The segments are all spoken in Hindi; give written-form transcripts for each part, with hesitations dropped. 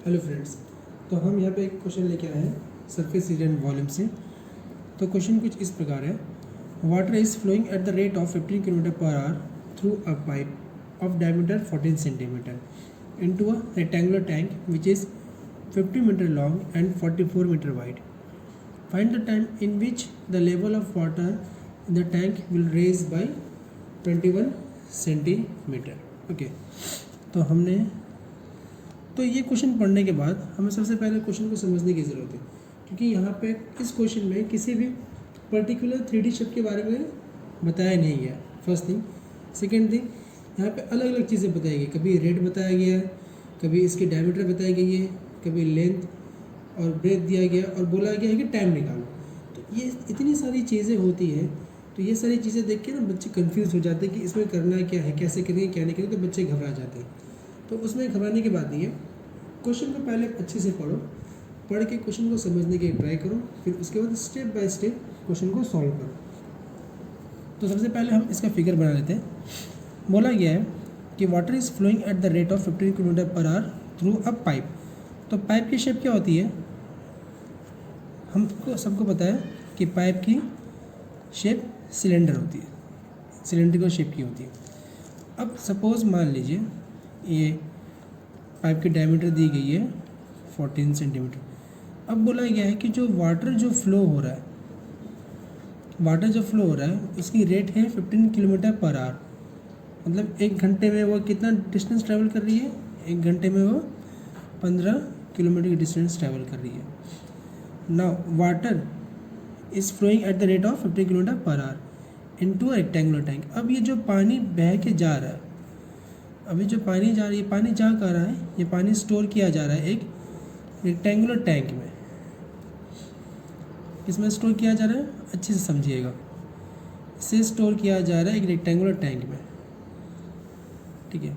हेलो फ्रेंड्स, तो हम यहाँ पे एक क्वेश्चन लेके आए हैं सरफेस एरिया एंड वॉल्यूम से। तो क्वेश्चन कुछ इस प्रकार है। Water is flowing at the rate of 15 kilometre per hour through a pipe of diameter 14 centimetre into a rectangular tank which is 50 metre long and 44 metre wide. Find the time in which the level of water in the tank will raise by 21 centimetre. Okay, तो ये क्वेश्चन पढ़ने के बाद हमें सबसे पहले क्वेश्चन को समझने की ज़रूरत है, क्योंकि यहाँ पे इस क्वेश्चन में किसी भी पर्टिकुलर 3D शेप के बारे में बताया नहीं गया। First thing. सेकंड थिंग, यहाँ पे अलग अलग चीज़ें बताई गई। कभी रेट बताया गया है, कभी इसकी डायमीटर बताई गई है, कभी लेंथ और ब्रेथ दिया गया और बोला गया है कि टाइम निकालो। तो ये इतनी सारी चीज़ें होती हैं, तो ये सारी चीज़ें देख के ना बच्चे कन्फ्यूज़ हो जाते हैं कि इसमें करना क्या है, कैसे करेंगे क्या नहीं करेंगे, तो बच्चे घबरा जाते हैं। तो उसमें घबराने की बात नहीं है। क्वेश्चन को पहले अच्छे से पढ़ो, पढ़ के क्वेश्चन को समझने की ट्राई करो, फिर उसके बाद स्टेप बाय स्टेप क्वेश्चन को सॉल्व करो। तो सबसे पहले हम इसका फिगर बना लेते हैं। बोला गया है कि water is flowing at the rate of 15 kilometre per hour through a pipe. तो पाइप की शेप क्या होती है? हमको सबको पता है कि पाइप की शेप सिलेंडर होती है, सिलेंड्रिकल शेप की होती है। अब सपोज़ मान लीजिए ये पाइप की डायमीटर दी गई है 14 सेंटीमीटर। अब बोला गया है कि वाटर जो फ्लो हो रहा है उसकी रेट है 15 किलोमीटर पर आवर। मतलब 1 घंटे में वो कितना डिस्टेंस ट्रैवल कर रही है? 1 घंटे में वो 15 किलोमीटर की डिस्टेंस ट्रैवल कर रही है। Now water is flowing at the rate of 15 kilometre per hour into a rectangular tank. अब ये जो पानी बह के जा रहा है, अभी जो पानी जा रही है, पानी जा कर रहा है, ये पानी स्टोर किया जा रहा है एक रेक्टेंगुलर टैंक में। किसमें स्टोर किया जा रहा है? अच्छे से समझिएगा। इसे स्टोर किया जा रहा है एक रेक्टेंगुलर टैंक में, ठीक है।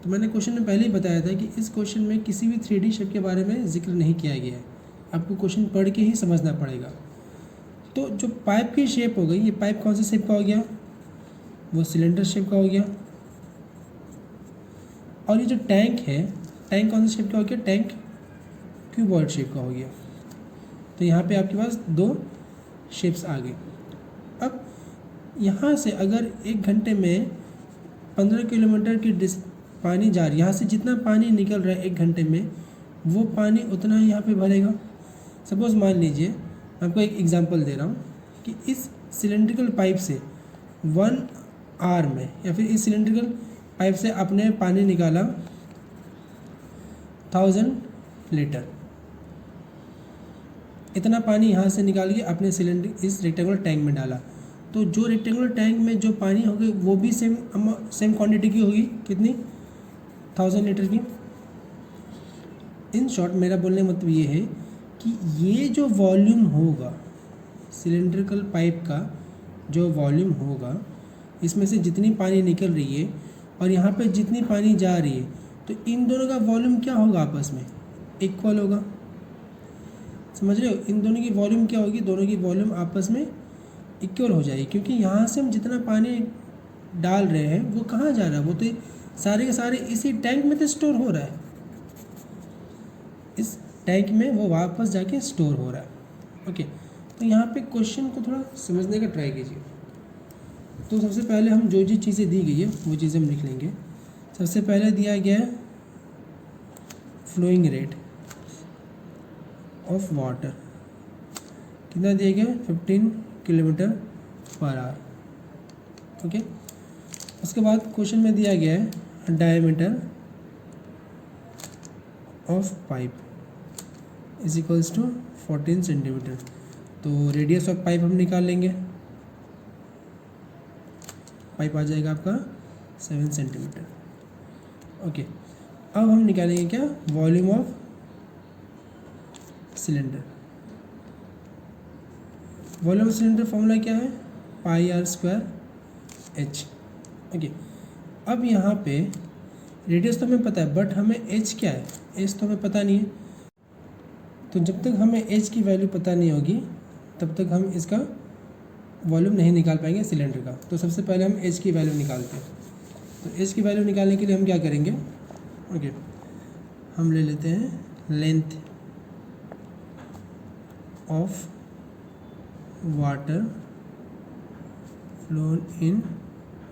तो मैंने क्वेश्चन में पहले ही बताया था कि इस क्वेश्चन में किसी भी 3D शेप के बारे में जिक्र नहीं किया गया है। आपको क्वेश्चन पढ़ के ही समझना पड़ेगा। तो जो पाइप की शेप हो गई, ये पाइप कौन सी शेप का हो गया? वो सिलेंडर शेप का हो गया। और ये जो टैंक है, टैंक कौन सी शेप का हो गया? टैंक क्यूबॉइड शेप का हो गया। तो यहाँ पे आपके पास 2 शेप्स आ गए। अब यहाँ से अगर 1 घंटे में 15 किलोमीटर की पानी जा रही है, यहाँ से जितना पानी निकल रहा है 1 घंटे में, वो पानी उतना ही यहाँ पे भरेगा। सपोज़ मान लीजिए, मैं आपको एक एग्जांपल दे रहा हूँ कि इस सिलेंड्रिकल पाइप से 1 आवर में, या फिर इस सिलेंड्रिकल पाइप से आपने पानी निकाला 1000 लीटर। इतना पानी यहाँ से निकाल के अपने सिलेंडर इस रेक्टेंगुलर टैंक में डाला। तो जो रेक्टेंगुलर टैंक में जो पानी होगी वो भी सेम क्वांटिटी की होगी। कितनी? 1000 लीटर की। इन शॉर्ट मेरा बोलने का मतलब ये है कि ये जो वॉल्यूम होगा, सिलेंड्रिकल पाइप का जो वॉल्यूम होगा, इसमें से जितनी पानी निकल रही है और यहाँ पे जितनी पानी जा रही है, तो इन दोनों का वॉल्यूम क्या होगा? आपस में इक्वल होगा। समझ रहे हो? इन दोनों की वॉल्यूम क्या होगी? दोनों की वॉल्यूम आपस में इक्वल हो जाएगी, क्योंकि यहाँ से हम जितना पानी डाल रहे हैं वो कहाँ जा रहा है? वो तो सारे के सारे इसी टैंक में तो स्टोर हो रहा है। इस टैंक में वो वापस जाके स्टोर हो रहा है। ओके, तो यहाँ पे क्वेश्चन को थोड़ा समझने का ट्राई कीजिए। तो सबसे पहले हम जो चीज़ें दी गई है वो चीज़ें हम लिख लेंगे। सबसे पहले दिया गया है फ्लोइंग रेट ऑफ वाटर। कितना दिया गया? 15 किलोमीटर पर आवर। ओके, उसके बाद क्वेश्चन में दिया गया है diameter of pipe is equals to 14 centimetre. तो रेडियस ऑफ पाइप हम निकाल लेंगे। पाइप आ जाएगा आपका 7 सेंटीमीटर। ओके, अब हम निकालेंगे क्या? Volume of cylinder. Volume of cylinder formula क्या है? πr²h। ओके, अब यहाँ पे रेडियस तो हमें पता है, बट हमें h क्या है? h तो हमें पता नहीं है। तो जब तक हमें h की वैल्यू पता नहीं होगी तब तक हम इसका वॉल्यूम नहीं निकाल पाएंगे सिलेंडर का। तो सबसे पहले हम h की वैल्यू निकालते हैं। तो h की वैल्यू निकालने के लिए हम क्या करेंगे? ओके, हम ले लेते हैं length of water flow in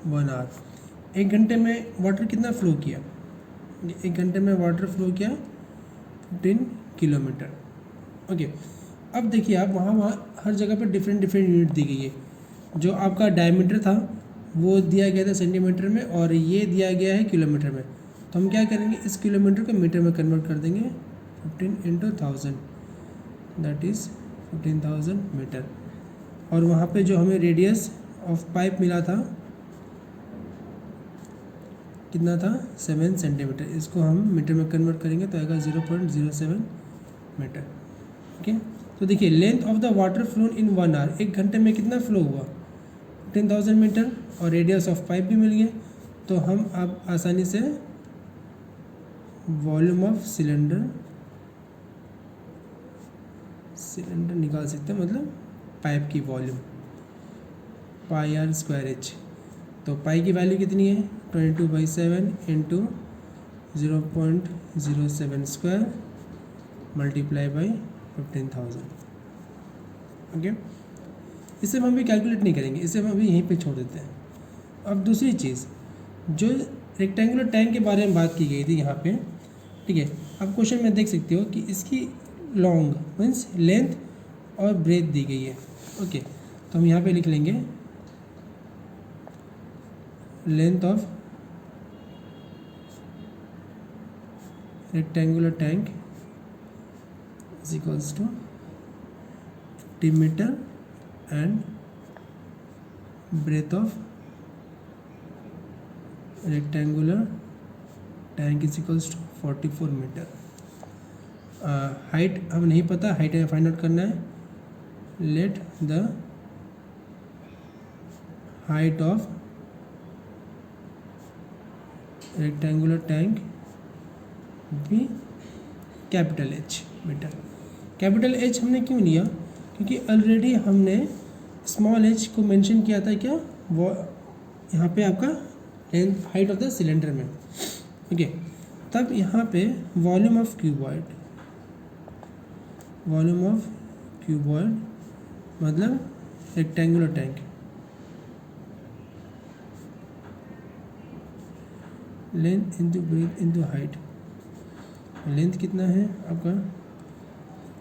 1 hour. 1 घंटे में वाटर कितना फ्लो किया? 1 घंटे में वाटर फ्लो किया 15 किलोमीटर। ओके, अब देखिए आप वहाँ हर जगह पर डिफरेंट यूनिट दी गई है। जो आपका डायमीटर था वो दिया गया था सेंटीमीटर में, और ये दिया गया है किलोमीटर में। तो हम क्या करेंगे, इस किलोमीटर को मीटर में कन्वर्ट कर देंगे। 15 इंटू 1000 दैट इज़ 15,000 मीटर। और वहाँ पे जो हमें रेडियस ऑफ पाइप मिला था कितना था? 7 सेंटीमीटर। इसको हम मीटर में कन्वर्ट करेंगे तो आएगा 0.07 मीटर। ओके, तो देखिए length of the water flow in 1 hour, 1 घंटे में कितना फ्लो हुआ? 15,000 मीटर, और रेडियस ऑफ पाइप भी मिल गया। तो हम अब आसानी से वॉल्यूम ऑफ सिलेंडर निकाल सकते हैं, मतलब पाइप की volume, pi r square h. तो पाई की वैल्यू कितनी है? 22/7 into 0.07 square multiply by 15,000। Okay, इसे हम अभी कैलकुलेट नहीं करेंगे, इसे हम अभी यहीं पे छोड़ देते हैं। अब दूसरी चीज़, जो रेक्टेंगुलर टैंक के बारे में बात की गई थी यहाँ पे, ठीक है, आप क्वेश्चन में देख सकते हो कि इसकी लॉन्ग मीन्स लेंथ और ब्रेथ दी गई है। ओके, तो हम यहाँ पे लिख लेंगे length of rectangular tank is equals to 50 metre and breadth of rectangular tank is equals to 44 metre. Height हम नहीं पता, हाइट हमें फाइंड आउट करना है। Let the height of rectangular tank be capital H metre. Capital H हमने क्यों लिया? क्योंकि ऑलरेडी हमने स्मॉल एच को मेंशन किया था, क्या वो यहाँ पे आपका length height of the cylinder में। ओके, तब यहाँ पे वॉल्यूम ऑफ क्यूबॉइड मतलब rectangular tank, length into breadth into height. Length कितना है आपका?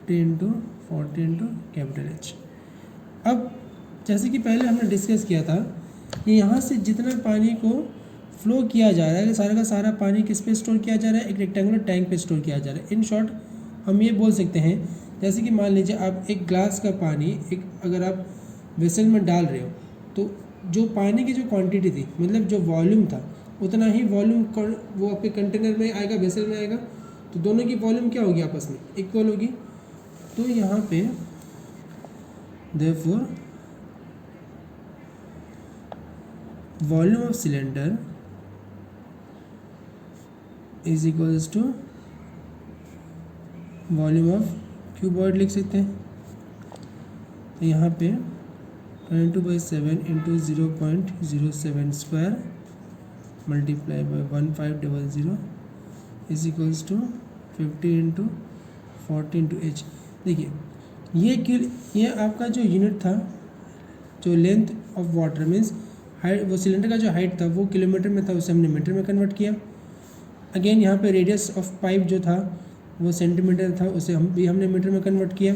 50 इंटू 40 इंटू कैपिटल एच। अब जैसे कि पहले हमने डिस्कस किया था कि यहाँ से जितना पानी को फ्लो किया जा रहा है, सारा का सारा पानी किस पे स्टोर किया जा रहा है? एक रेक्टेंगुलर टैंक पे स्टोर किया जा रहा है। इन शॉर्ट हम ये बोल सकते हैं, जैसे कि मान लीजिए आप एक ग्लास का पानी एक अगर आप वेसल में डाल रहे हो, तो जो पानी की जो क्वांटिटी थी, मतलब जो वॉल्यूम था, उतना ही वॉल्यूम वो आपके कंटेनर में आएगा, वेसल में आएगा। तो दोनों की वॉल्यूम क्या होगी? आपस में इक्वल होगी। तो यहाँ पे therefore volume of cylinder is equals to volume of cuboid लिख सकते हैं। तो यहाँ पे 22/7 into 0.07 square multiply by 1500 is equals to 50 into 40 into H. देखिए ये आपका जो यूनिट था, जो length of water means height, वो सिलेंडर का जो हाइट था वो किलोमीटर में था, उसे हमने मीटर में कन्वर्ट किया। अगेन यहाँ पे रेडियस ऑफ पाइप जो था वो सेंटीमीटर था, उसे हमने मीटर में कन्वर्ट किया।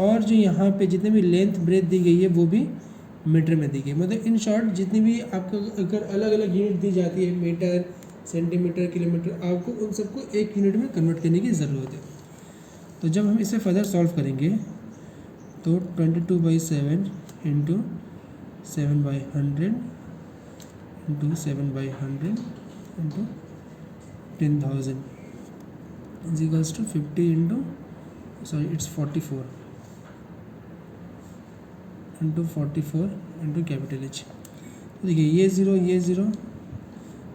और जो यहाँ पे जितने भी लेंथ ब्रेथ दी गई है वो भी मीटर में दी गई। मतलब इन शॉर्ट जितनी भी आपको अगर अलग अलग यूनिट दी जाती है, मीटर, सेंटीमीटर, किलोमीटर, आपको उन सबको एक यूनिट में कन्वर्ट करने की ज़रूरत है। तो जब हम इसे फर्दर सॉल्व करेंगे तो 22/7 into 7/100 into 7/100 into 10,000 is equals to 50 into it's 44 into 44 into capital H. तो देखिए ये ज़ीरो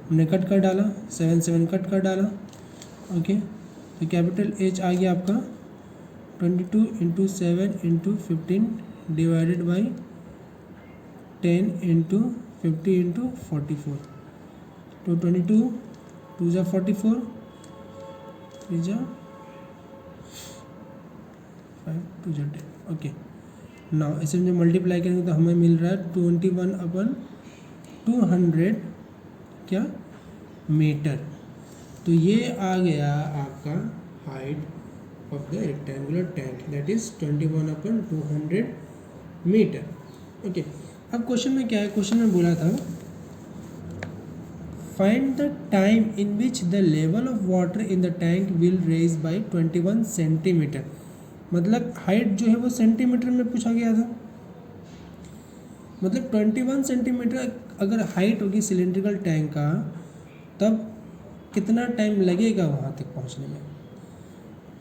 हमने कट कर डाला, 7 कट कर डाला। ओके, तो कैपिटल एच आ गया आपका 22 into 7 into 15 divided by 10 into 50 into 44। तो 22 2 जा 44 3 जा 5 2 10। ओके, नाउ इसे जो मल्टीप्लाई करेंगे तो हमें मिल रहा है 21/200 क्या मीटर। तो ये आ गया आपका height of the rectangular tank, that is 21/200 metre. Okay, अब क्वेश्चन में क्या है, क्वेश्चन में बोला था find the time in which the level of water in the tank will raise by 21 centimetre. मतलब हाइट जो है वो सेंटीमीटर में पूछा गया था, मतलब 21 सेंटीमीटर अगर हाइट होगी सिलेंड्रिकल टैंक का, तब कितना टाइम लगेगा वहाँ तक पहुँचने में।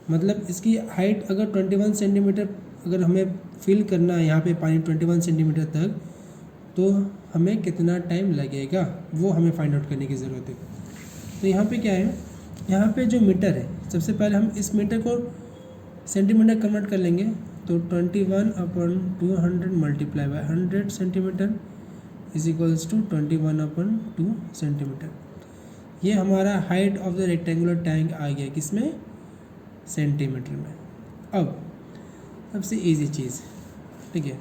मतलब इसकी हाइट अगर 21 सेंटीमीटर अगर हमें फिल करना है यहाँ पे पानी 21 सेंटीमीटर तक, तो हमें कितना टाइम लगेगा वो हमें फाइंड आउट करने की ज़रूरत है। तो यहाँ पे क्या है, यहाँ पे जो मीटर है, सबसे पहले हम इस मीटर को सेंटीमीटर कन्वर्ट कर लेंगे। तो 21/200 multiply by 100 centimetre is equals to 21/2 centimetre. ये हमारा height of the rectangular tank आ गया किसमें, सेंटीमीटर में। अब सबसे इजी चीज़, ठीक है,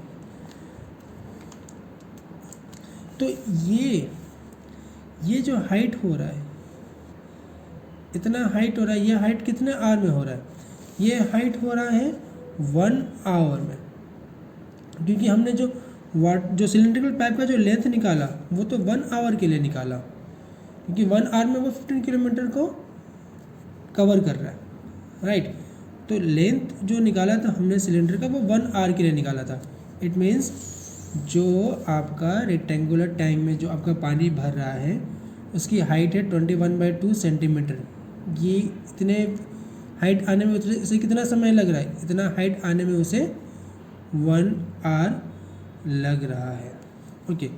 तो ये जो हाइट हो रहा है, इतना हाइट हो रहा है, ये हाइट कितने आवर में हो रहा है, ये हाइट हो रहा है 1 आवर में, क्योंकि हमने जो सिलेंड्रिकल पाइप का जो लेंथ निकाला वो तो 1 आवर के लिए निकाला, क्योंकि 1 आवर में वो 15 किलोमीटर को कवर कर रहा है, राइट। तो लेंथ जो निकाला था हमने सिलेंडर का वो 1 आवर के लिए निकाला था। इट मीन्स जो आपका रेक्टेंगुलर टैंक में जो आपका पानी भर रहा है उसकी हाइट है 21/2 सेंटीमीटर। ये इतने हाइट आने में उसे कितना समय लग रहा है, इतना हाइट आने में उसे 1 आवर लग रहा है। ओके,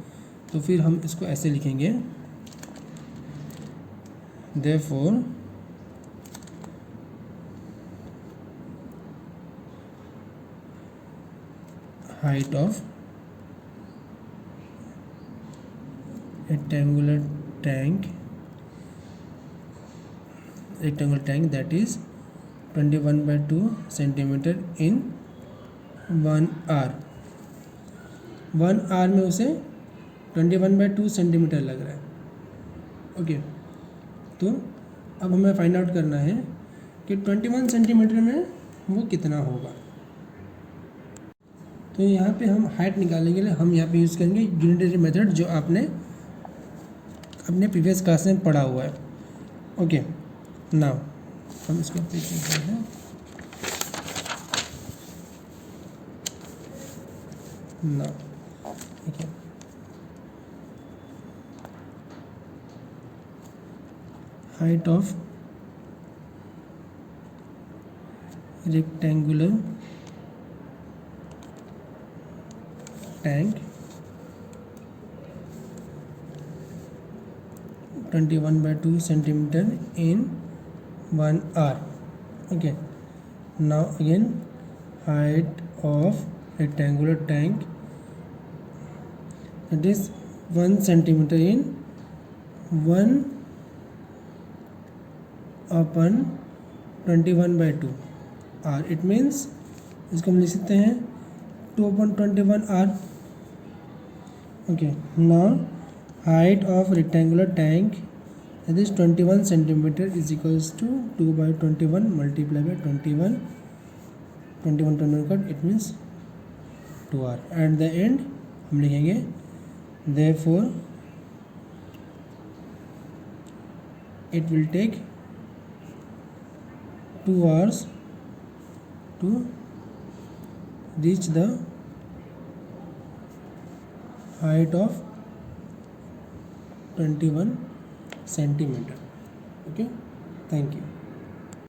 तो फिर हम इसको ऐसे लिखेंगे, therefore height of rectangular tank that is 21/2 centimeter in 1 hour। 1 our में उसे 21/2 सेंटीमीटर लग रहा है। ओके, तो अब हमें फाइंड आउट करना है कि 21 सेंटीमीटर में वो कितना होगा। तो यहाँ पे हम हाइट निकालने के लिए हम यहाँ पे यूज़ करेंगे यूनिटरी मेथड, जो आपने अपने प्रीवियस क्लास में पढ़ा हुआ है। ओके, नाउ हम इसको पेज करते हैं। नाउ ठीक है, height of rectangular tank 21/2 centimeter in 1 hour। Okay, now again height of rectangular tank, that is 1 centimeter in 1/21/2 hour। It means इसको हम लिख सकते हैं 2/21 hour। Okay, now height of rectangular tank, that is 21 centimeter is equals to 2/21 multiplied by 21 cut, it means 2 hour। at the end हम लिखेंगे therefore it will take 2 hours to reach the height of 21 centimeter। Okay, thank you।